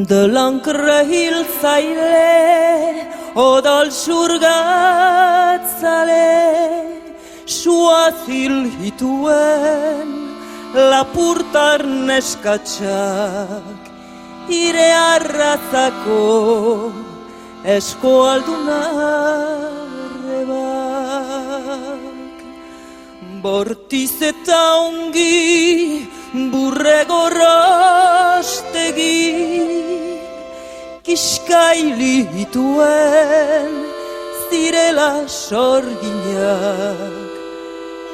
de l'encre hiltzaile odol xurgatzale suazil hituen lapurtar neskatxak ire arrazako eskualdunarrebak bortiz eta ongi burregorrastegi kiskaili hituen zirela sorginak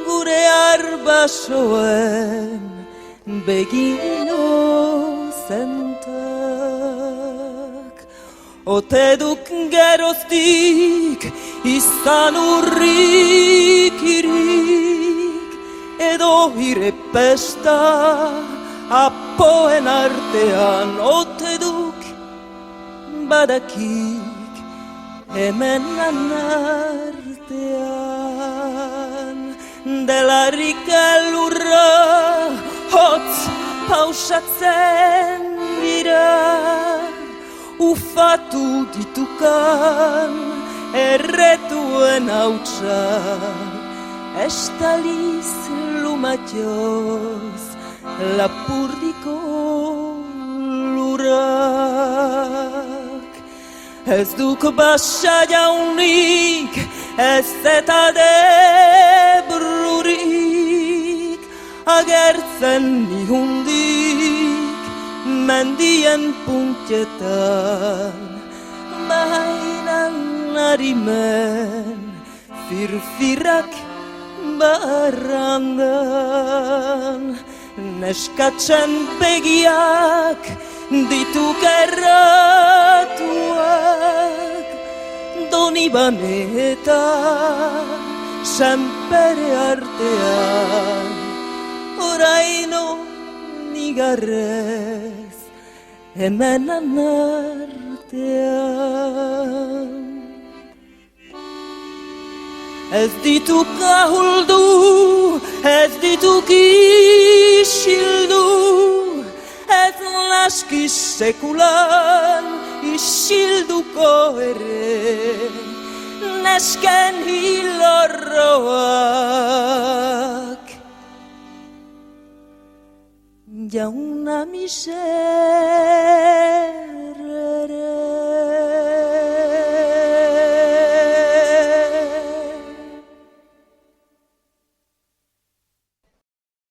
gure arbasoen begino zentak ote duk geroztik izan urrikirik edo irepesta apoen artean ote duk badakik hemen artean delarik elurra hotz pausatzen dira ufatu ditukan erretuen hautsak estaliz lumatioz lapurdiko lurak ez duk basa jaunik ez eta debrurik agertzen nihundik mendien puntetan bainan arimen firfirak barrandan neskatzen begiak dituk erratuak Donibane eta Sanpere artean oraino nigarrez hemen artean ez dituk ahuldu ez dituk isildu ez naski sekulan isilduko ere nesken hilorroak jauna miseria